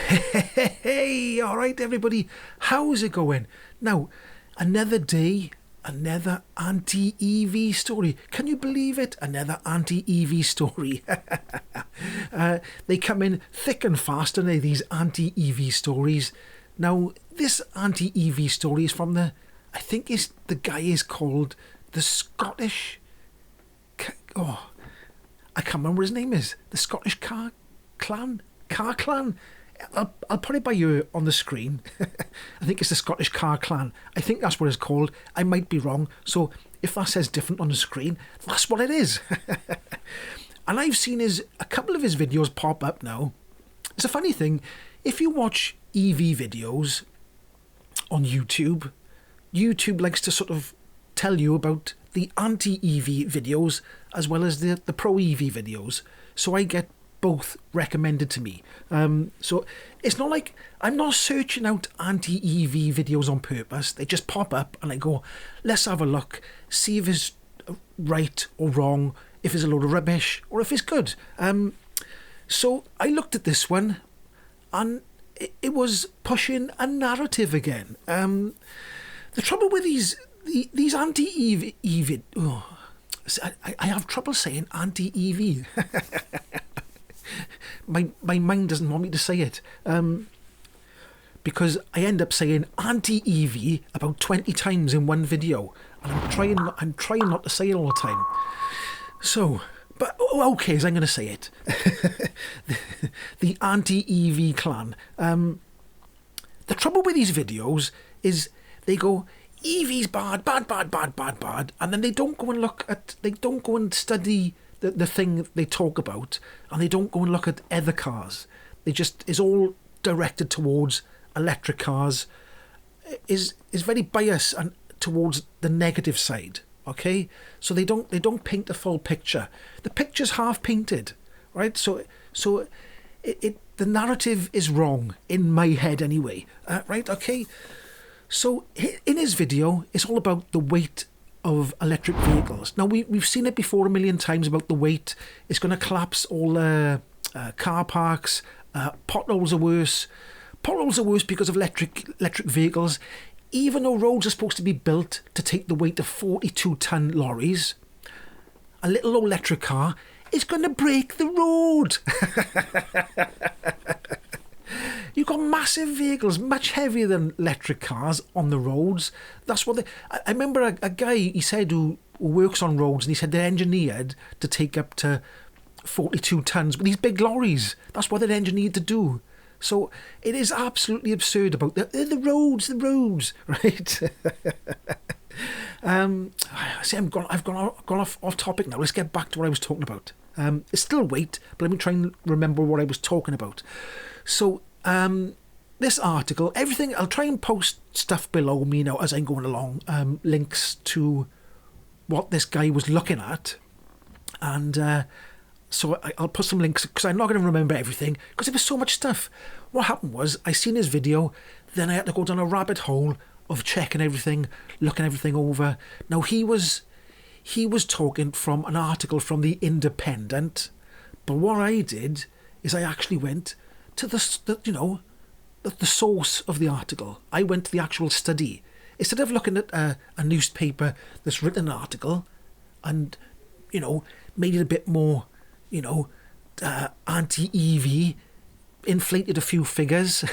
Hey, all right, everybody, how's it going? Now, another day, another anti-EV story. Can you believe it? Another anti-EV story. They come in thick and fast, don't they, these anti-EV stories? Now, this anti-EV story is from I think the guy is called the Scottish... I can't remember what his name is. The Scottish Car Clan? I'll put it by you on the screen. I think it's the Scottish Car Clan. I think that's what it's called. I might be wrong. So if that says different on the screen, that's what it is. And I've seen a couple of his videos pop up now. It's a funny thing. If you watch EV videos on YouTube, YouTube likes to sort of tell you about the anti-EV videos as well as the pro-EV videos. So I get both recommended to me. So it's not like I'm not searching out anti-EV videos on purpose. They just pop up and I go, let's have a look, see if it's right or wrong, if it's a load of rubbish or if it's good. So I looked at this one and it was pushing a narrative again. The trouble with these anti-EV... I have trouble saying anti-EV. My mind doesn't want me to say it. Because I end up saying anti-EV about 20 times in one video. And I'm trying not to say it all the time. So, but okay, so I'm going to say it. The anti-EV clan. The trouble with these videos is they go, EV's bad, and then they don't go and study the thing they talk about, and they don't go and look at other cars. It's all directed towards electric cars, is very biased and towards the negative side. Okay, so they don't paint the full picture. The picture's half painted, right? So the narrative is wrong in my head anyway, right? Okay. So in his video, it's all about the weight of electric vehicles. Now, we've seen it before a million times about the weight. It's going to collapse all car parks. Potholes are worse. Potholes are worse because of electric vehicles. Even though roads are supposed to be built to take the weight of 42-ton lorries, a little electric car is going to break the road. You've got massive vehicles, much heavier than electric cars on the roads. That's what I remember a guy, he said, who works on roads, and he said they're engineered to take up to 42 tons with these big lorries. That's what they're engineered to do. So it is absolutely absurd about the roads, right? See, I've gone off topic now. Let's get back to what I was talking about. It's still weight, but let me try and remember what I was talking about. So, this article, everything, I'll try and post stuff below me now as I'm going along, links to what this guy was looking at, and so I'll put some links, because I'm not going to remember everything, because there was so much stuff. What happened was, I seen his video, then I had to go down a rabbit hole of checking everything, looking everything over. Now, he was talking from an article from The Independent, but what I did is I actually went to the source of the article. I went to the actual study. Instead of looking at a newspaper that's written an article and, made it a bit more, anti-EV, inflated a few figures,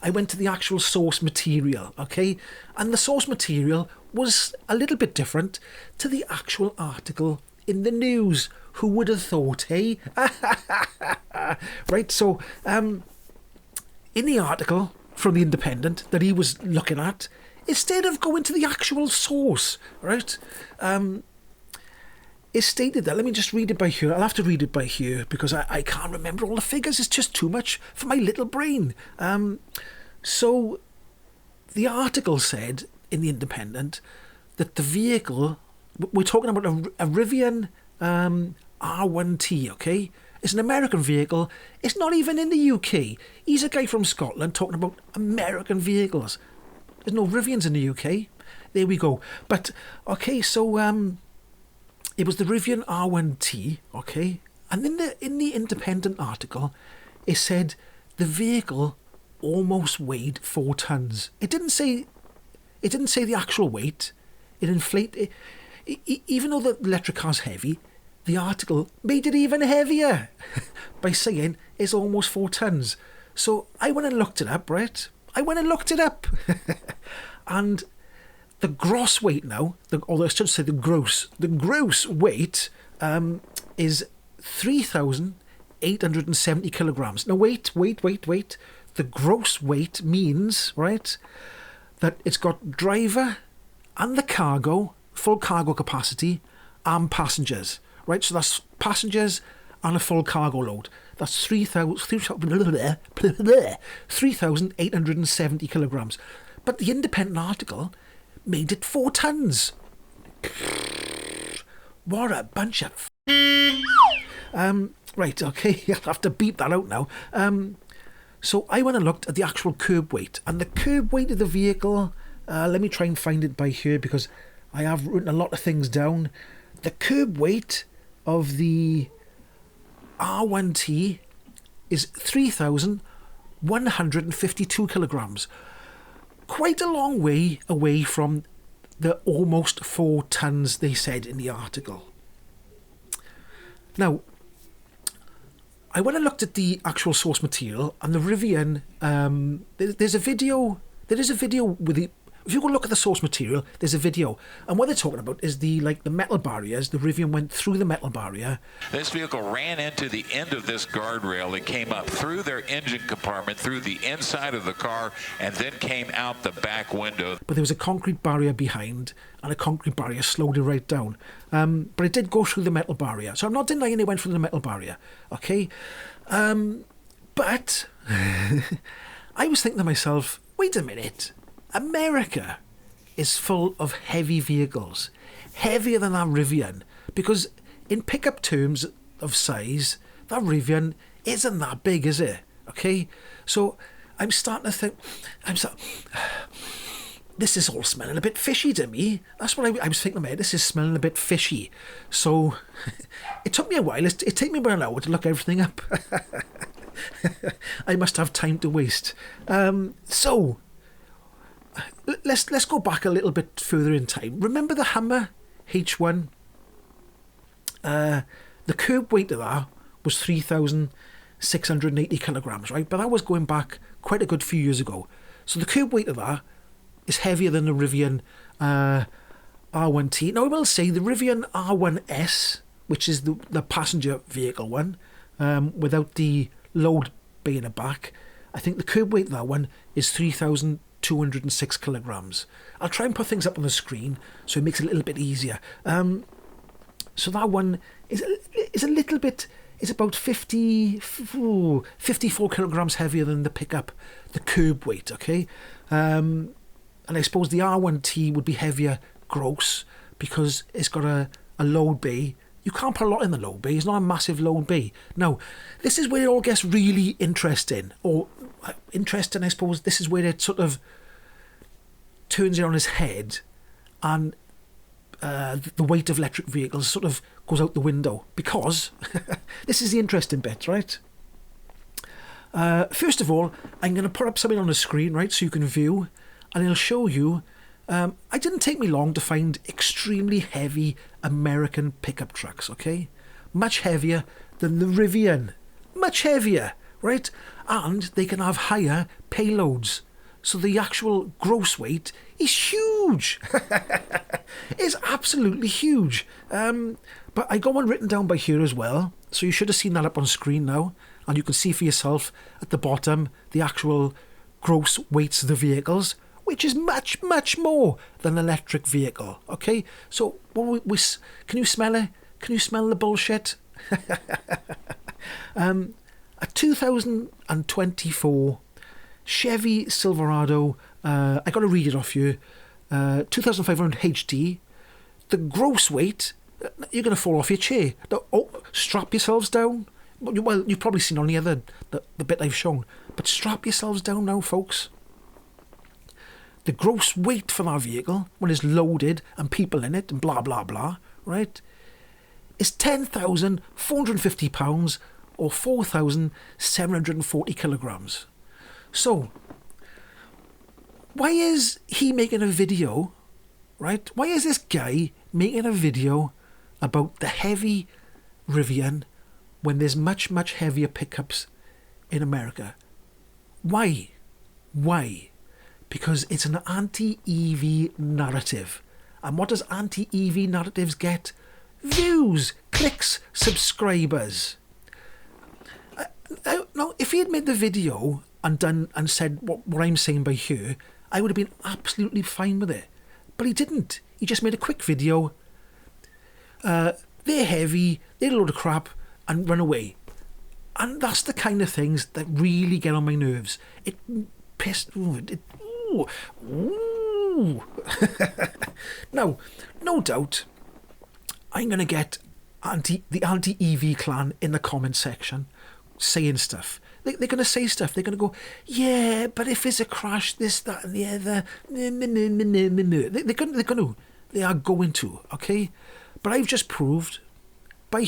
I went to the actual source material, okay? And the source material was a little bit different to the actual article in the news. Who would have thought, hey? Right, so in the article from The Independent that he was looking at, instead of going to the actual source, right, it stated that, let me just read it by here. I'll have to read it by here because I can't remember all the figures. It's just too much for my little brain. So the article said in The Independent that the vehicle, we're talking about a Rivian R1T, okay? It's an American vehicle. It's not even in the UK. He's a guy from Scotland talking about American vehicles. There's no Rivians in the UK. There we go. But, okay, so it was the Rivian R1T, okay? And in the Independent article, it said the vehicle almost weighed 4 tons. It didn't say the actual weight. It inflated. Even though the electric car's heavy, the article made it even heavier by saying it's almost 4 tons. So I went and looked it up, right? I went and looked it up. And the gross weight now, although I should say the gross weight is 3,870 kilograms. Now wait. The gross weight means, right, that it's got driver and the cargo, full cargo capacity, and passengers, right? So that's passengers and a full cargo load. That's 3,870 kilograms. But the independent article made it 4 tons. What a bunch of right, okay, I'll have to beep that out now. So I went and looked at the actual curb weight. And the curb weight of the vehicle, let me try and find it by here because I have written a lot of things down. The curb weight of the R1T is 3,152 kilograms. Quite a long way away from the almost 4 tons they said in the article. Now, I went and looked at the actual source material, and the Rivian, there's a video with the, if you go look at the source material, there's a video, and what they're talking about is the metal barriers. The Rivian went through the metal barrier. This vehicle ran into the end of this guardrail. It came up through their engine compartment, through the inside of the car, and then came out the back window. But there was a concrete barrier behind, and a concrete barrier slowed it right down. But it did go through the metal barrier. So I'm not denying it went through the metal barrier, okay? But I was thinking to myself, wait a minute. America is full of heavy vehicles, heavier than that Rivian, because in pickup terms of size, that Rivian isn't that big, is it? Okay, so I'm starting to think, this is all smelling a bit fishy to me. That's what I was thinking, this is smelling a bit fishy. So it took me a while. It took me about an hour to look everything up. I must have time to waste. So let's go back a little bit further in time. Remember the Hummer H1? The curb weight of that was 3,680 kilograms, right? But that was going back quite a good few years ago. So the curb weight of that is heavier than the Rivian R1T. Now I will say the Rivian R1S, which is the passenger vehicle one, without the load bay in the back, I think the curb weight of that one is 3,206 kilograms. I'll try and put things up on the screen so it makes it a little bit easier. So that one is a little bit, it's about 54 kilograms heavier than the pickup, the curb weight, okay? And I suppose the R1T would be heavier gross because it's got a load bay. You can't put a lot in the load bay. It's not a massive load bay. Now, this is where it all gets really interesting. Or interesting, I suppose. This is where it sort of turns it on its head and the weight of electric vehicles sort of goes out the window. Because this is the interesting bit, right? First of all, I'm going to put up something on the screen, right, so you can view. And it'll show you, it didn't take me long to find extremely heavy American pickup trucks, okay? Much heavier than the Rivian. Much heavier, right? And they can have higher payloads. So the actual gross weight is huge. It's absolutely huge. But I got one written down by here as well. So you should have seen that up on screen now. And you can see for yourself at the bottom the actual gross weights of the vehicles, which is much, much more than an electric vehicle, okay? So, can you smell it? Can you smell the bullshit? A 2024 Chevy Silverado, I got to read it off you, 2,500 HD, the gross weight, you're going to fall off your chair. Strap yourselves down. Well, you've probably seen on the bit I've shown, but strap yourselves down now, folks. The gross weight for that vehicle, when it's loaded and people in it and blah, blah, blah, right, is £10,450 or 4,740 kilograms. So, why is he making a video, right? Why is this guy making a video about the heavy Rivian when there's much, much heavier pickups in America? Why? Why? Because it's an anti-EV narrative. And what does anti-EV narratives get? Views, clicks, subscribers. Now, if he had made the video and said what I'm saying by here, I would have been absolutely fine with it. But he didn't. He just made a quick video. They're heavy, they're a load of crap, and run away. And that's the kind of things that really get on my nerves. It pissed... Ooh. Now, no doubt, I'm going to get the anti-EV clan in the comment section saying stuff. They're going to say stuff. They're going to go, yeah, but if it's a crash, this, that, and the other. They are going to, okay? But I've just proved by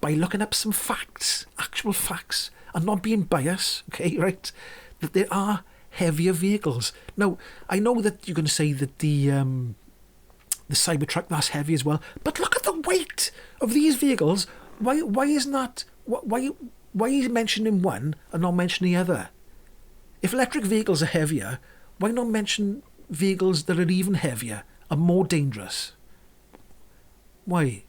looking up some facts, actual facts, and not being biased, okay, right, that there are heavier vehicles. Now, I know that you're going to say that the Cybertruck, that's heavy as well, but look at the weight of these vehicles. Why isn't that... Why are you mentioning one and not mentioning the other? If electric vehicles are heavier, why not mention vehicles that are even heavier and more dangerous? Why?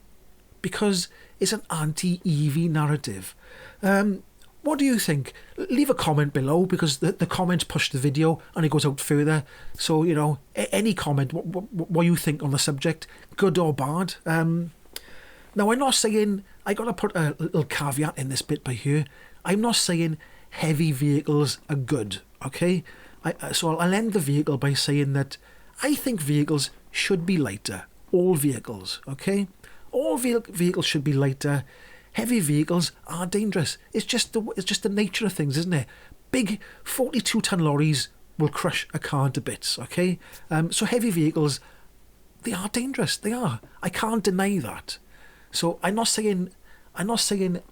Because it's an anti-EV narrative. What do you think? Leave a comment below, because the comments push the video and it goes out further. So, you know, any comment, what you think on the subject, good or bad. Now, I'm not saying... I got to put a little caveat in this bit by here. I'm not saying heavy vehicles are good, okay? So I'll end the vehicle by saying that I think vehicles should be lighter. All vehicles, okay? All vehicles should be lighter. Heavy vehicles are dangerous. It's just the nature of things, isn't it? Big 42-ton lorries will crush a car to bits, okay? So heavy vehicles, they are dangerous. They are. I can't deny that. So I'm not saying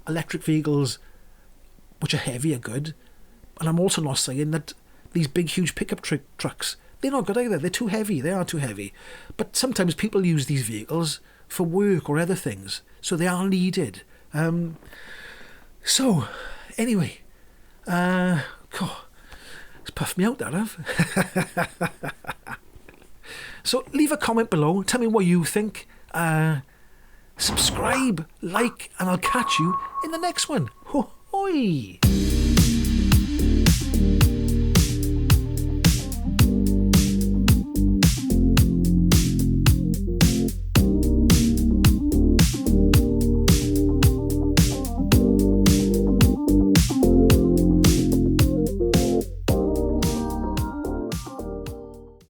electric vehicles which are heavy are good, and I'm also not saying that these big huge pickup trucks, they're not good either. They're too heavy. They are too heavy. But sometimes people use these vehicles for work or other things, so they are needed. So anyway, God, it's puffed me out, that have. So leave a comment below. Tell me what you think. Subscribe, like, and I'll catch you in the next one. Ho-hoi!